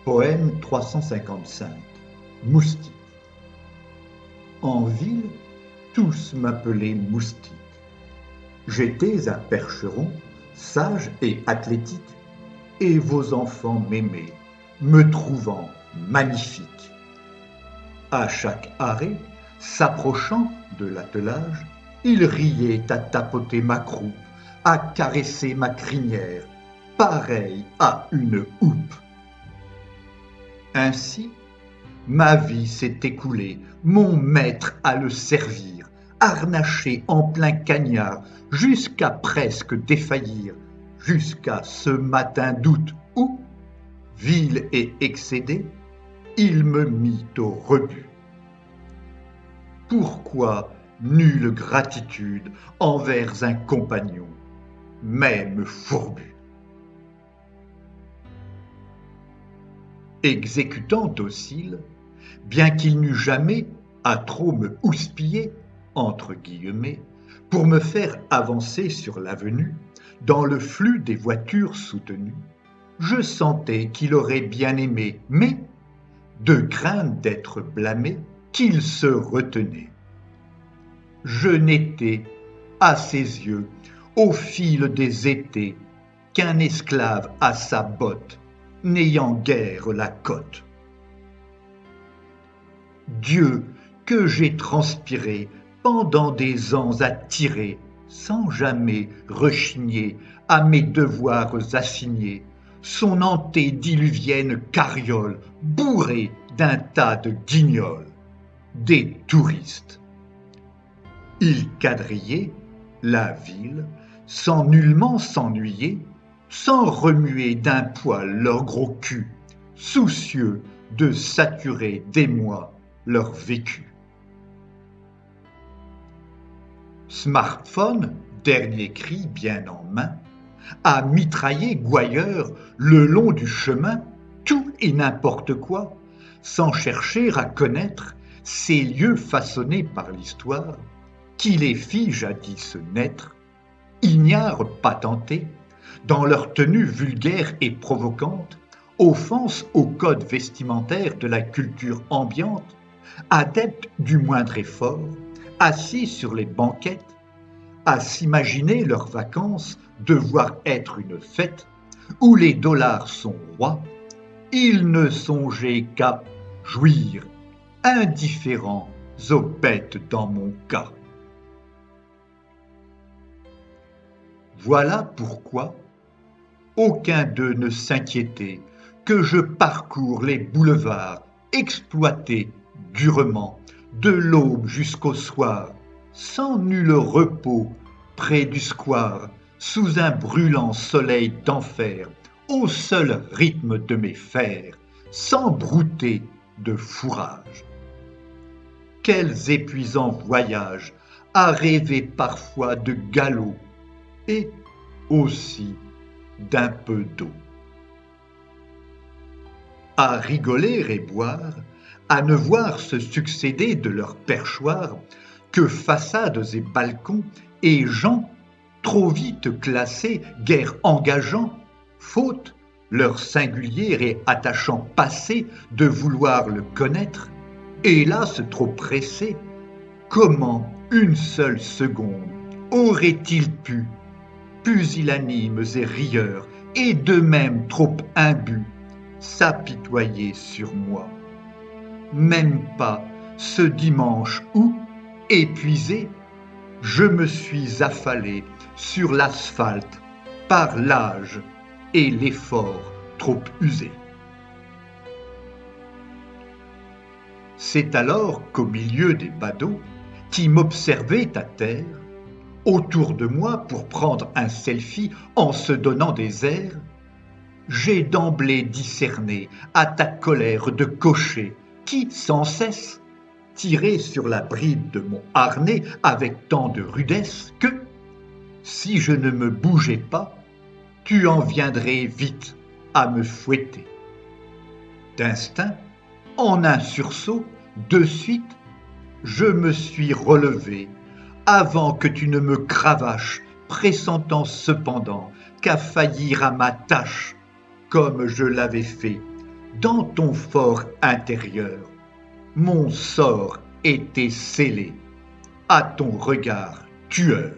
Poème 355. Moustique. En ville, tous m'appelaient Moustique. J'étais un percheron, sage et athlétique, et vos enfants m'aimaient, me trouvant magnifique. À chaque arrêt, s'approchant de l'attelage, ils riaient à tapoter ma croupe, à caresser ma crinière, pareil à une houppe. Ainsi, ma vie s'est écoulée, mon maître à le servir, harnaché en plein cagnard, jusqu'à presque défaillir, jusqu'à ce matin d'août où, vil et excédé, il me mit au rebut. Pourquoi nulle gratitude envers un compagnon, même fourbu? Exécutant docile, bien qu'il n'eût jamais à trop me houspiller, entre guillemets, pour me faire avancer sur l'avenue, dans le flux des voitures soutenues, je sentais qu'il aurait bien aimé, mais, de crainte d'être blâmé, qu'il se retenait. Je n'étais, à ses yeux, au fil des étés, qu'un esclave à sa botte, n'ayant guère la cote. Dieu, que j'ai transpiré pendant des ans à tirer, sans jamais rechigner à mes devoirs assignés, son antédiluvienne carriole bourrée d'un tas de guignols, des touristes. Ils quadrillaient la ville sans nullement s'ennuyer, sans remuer d'un poil leur gros cul, soucieux de saturer d'émoi leur vécu. Smartphone, dernier cri bien en main, a mitraillé gouailleur le long du chemin tout et n'importe quoi, sans chercher à connaître ces lieux façonnés par l'histoire, qui les fit jadis naître, ignares patentés, dans leur tenue vulgaire et provocante, offense au code vestimentaire de la culture ambiante, adeptes du moindre effort, assis sur les banquettes, à s'imaginer leurs vacances devoir être une fête où les dollars sont rois, ils ne songeaient qu'à jouir, indifférents aux bêtes dans mon cas. Voilà pourquoi aucun d'eux ne s'inquiétait que je parcours les boulevards exploités durement, de l'aube jusqu'au soir, sans nul repos, près du square, sous un brûlant soleil d'enfer, au seul rythme de mes fers, sans brouter de fourrage. Quels épuisants voyages à rêver parfois de galop et aussi d'un peu d'eau. À rigoler et boire, à ne voir se succéder de leurs perchoirs que façades et balcons et gens trop vite classés, guère engageants, faute leur singulier et attachant passé de vouloir le connaître, hélas trop pressés, comment une seule seconde auraient-ils pu, pusillanimes et rieurs, et d'eux-mêmes trop imbus, s'apitoyer sur moi? Même pas ce dimanche où, épuisé, je me suis affalé sur l'asphalte par l'âge et l'effort trop usé. C'est alors qu'au milieu des badauds qui m'observaient à terre, autour de moi pour prendre un selfie en se donnant des airs, j'ai d'emblée discerné à ta colère de cocher qui, sans cesse, tirait sur la bride de mon harnais avec tant de rudesse que, si je ne me bougeais pas, tu en viendrais vite à me fouetter. D'instinct, en un sursaut, de suite, je me suis relevé avant que tu ne me cravaches, pressentant cependant qu'à faillir à ma tâche, comme je l'avais fait, dans ton fort intérieur, mon sort était scellé à ton regard tueur.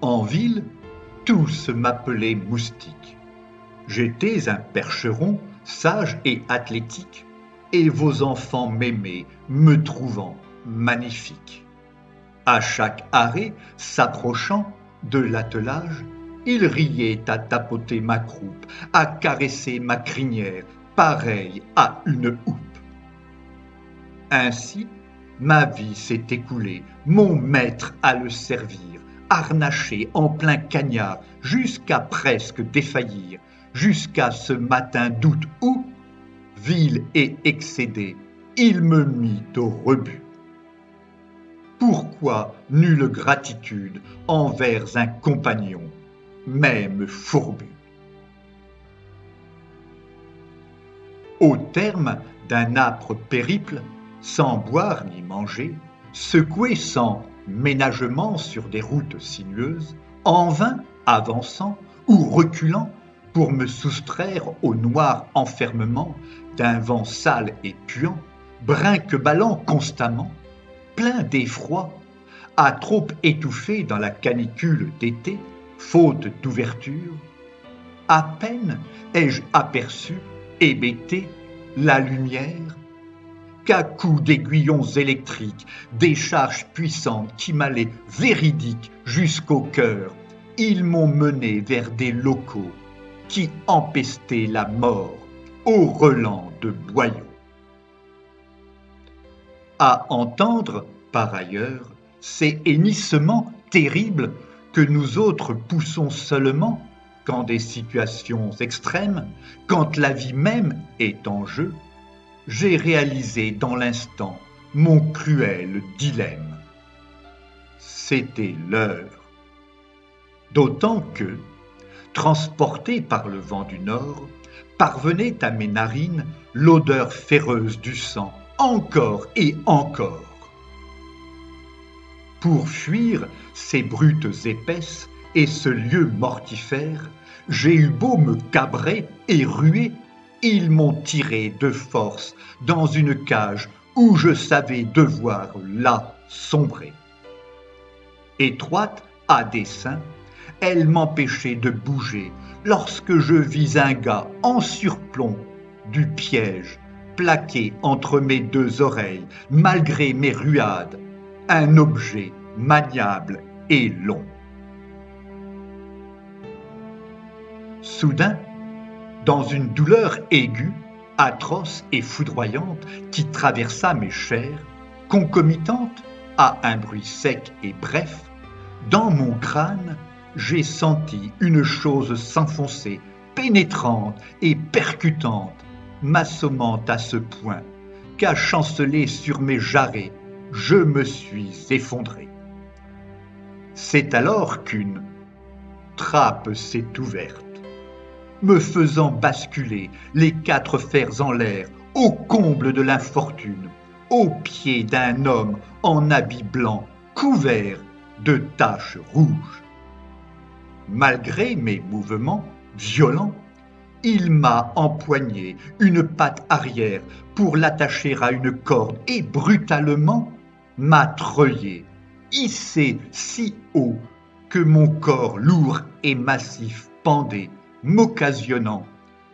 En ville, tous m'appelaient Moustique. J'étais un percheron sage et athlétique, et vos enfants m'aimaient, me trouvant magnifique. À chaque arrêt, s'approchant de l'attelage, ils riaient à tapoter ma croupe, à caresser ma crinière, pareille à une houppe. Ainsi, ma vie s'est écoulée, mon maître à le servir, harnaché en plein cagnard, jusqu'à presque défaillir, jusqu'à ce matin d'août où, vil et excédé, il me mit au rebut. Pourquoi nulle gratitude envers un compagnon, même fourbu? Au terme d'un âpre périple, sans boire ni manger, secoué sans ménagement sur des routes sinueuses, en vain avançant ou reculant pour me soustraire au noir enfermement d'un vent sale et puant, brinque-ballant constamment, plein d'effroi, à trop étouffé dans la canicule d'été, faute d'ouverture, à peine ai-je aperçu, hébété, la lumière, qu'à coups d'aiguillons électriques, des charges puissantes qui m'allaient véridiques jusqu'au cœur, ils m'ont mené vers des locaux qui empestaient la mort au relent de boyaux. À entendre, par ailleurs, ces hennissements terribles que nous autres poussons seulement quand des situations extrêmes, quand la vie même est en jeu, j'ai réalisé dans l'instant mon cruel dilemme. C'était l'heure. D'autant que, transporté par le vent du nord, parvenait à mes narines l'odeur féreuse du sang, encore et encore. Pour fuir ces brutes épaisses et ce lieu mortifère, j'ai eu beau me cabrer et ruer, ils m'ont tiré de force dans une cage où je savais devoir là sombrer. Étroite à dessein, elle m'empêchait de bouger lorsque je vis un gars en surplomb du piège plaqué entre mes deux oreilles, malgré mes ruades, un objet maniable et long. Soudain, dans une douleur aiguë, atroce et foudroyante qui traversa mes chairs, concomitante à un bruit sec et bref, dans mon crâne, j'ai senti une chose s'enfoncer, pénétrante et percutante, m'assommant à ce point qu'à chanceler sur mes jarrets, je me suis effondré. C'est alors qu'une trappe s'est ouverte, me faisant basculer les quatre fers en l'air, au comble de l'infortune, aux pieds d'un homme en habit blanc, couvert de taches rouges. Malgré mes mouvements violents, il m'a empoigné une patte arrière pour l'attacher à une corde et brutalement m'a treuillé, hissé si haut que mon corps lourd et massif pendait, m'occasionnant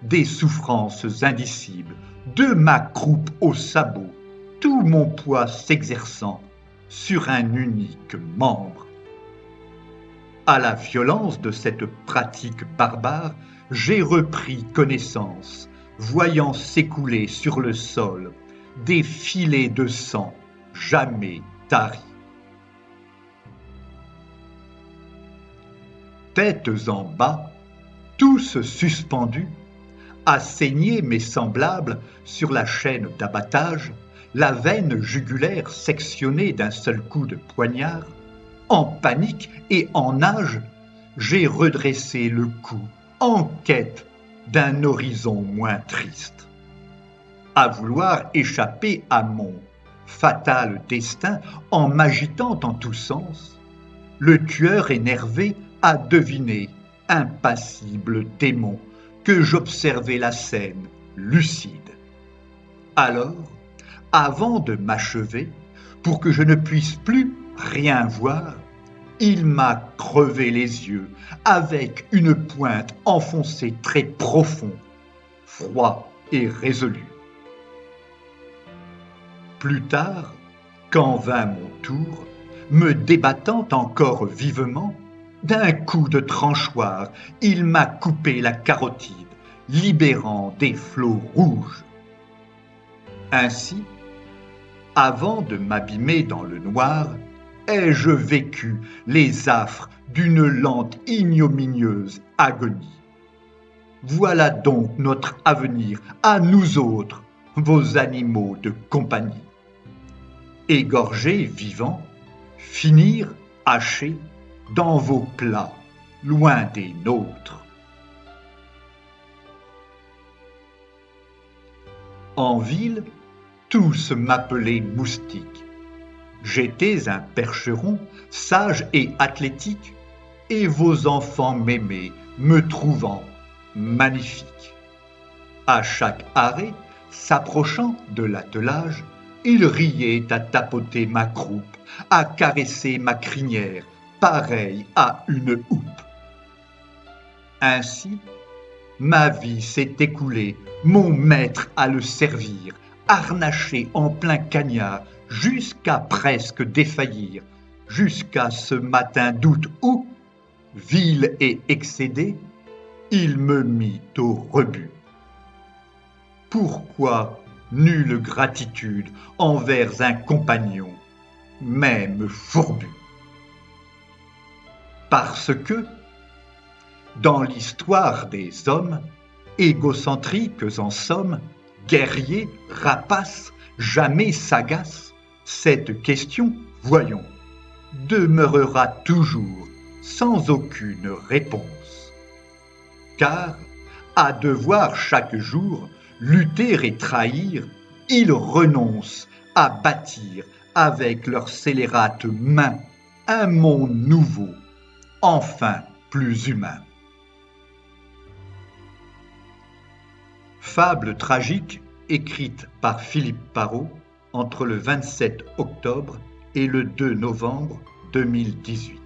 des souffrances indicibles, de ma croupe au sabot, tout mon poids s'exerçant sur un unique membre. À la violence de cette pratique barbare, j'ai repris connaissance, voyant s'écouler sur le sol des filets de sang jamais taris. Têtes en bas, tous suspendus, à saigner mes semblables sur la chaîne d'abattage, la veine jugulaire sectionnée d'un seul coup de poignard, en panique et en nage, j'ai redressé le cou en quête d'un horizon moins triste. À vouloir échapper à mon fatal destin en m'agitant en tous sens, le tueur énervé a deviné impassible démon, que j'observais la scène lucide. Alors, avant de m'achever, pour que je ne puisse plus rien voir, il m'a crevé les yeux avec une pointe enfoncée très profond, froid et résolu. Plus tard, quand vint mon tour, me débattant encore vivement, d'un coup de tranchoir, il m'a coupé la carotide, libérant des flots rouges. Ainsi, avant de m'abîmer dans le noir, ai-je vécu les affres d'une lente ignominieuse agonie. Voilà donc notre avenir, à nous autres, vos animaux de compagnie. Égorgés vivants, finir hachés dans vos plats, loin des nôtres. En ville, tous m'appelaient moustique. J'étais un percheron, sage et athlétique, et vos enfants m'aimaient, me trouvant magnifique. À chaque arrêt, s'approchant de l'attelage, ils riaient à tapoter ma croupe, à caresser ma crinière, pareille à une houppe. Ainsi, ma vie s'est écoulée, mon maître à le servir, harnaché en plein cagnard, jusqu'à presque défaillir, jusqu'à ce matin d'août où, vil et excédé, il me mit au rebut. Pourquoi nulle gratitude envers un compagnon, même fourbu? Parce que, dans l'histoire des hommes, égocentriques en somme, guerriers, rapaces, jamais sagaces, cette question, voyons, demeurera toujours sans aucune réponse. Car, à devoir chaque jour lutter et trahir, ils renoncent à bâtir avec leurs scélérates mains un monde nouveau, enfin plus humain. Fable tragique écrite par Philippe Parrot entre le 27 octobre et le 2 novembre 2018.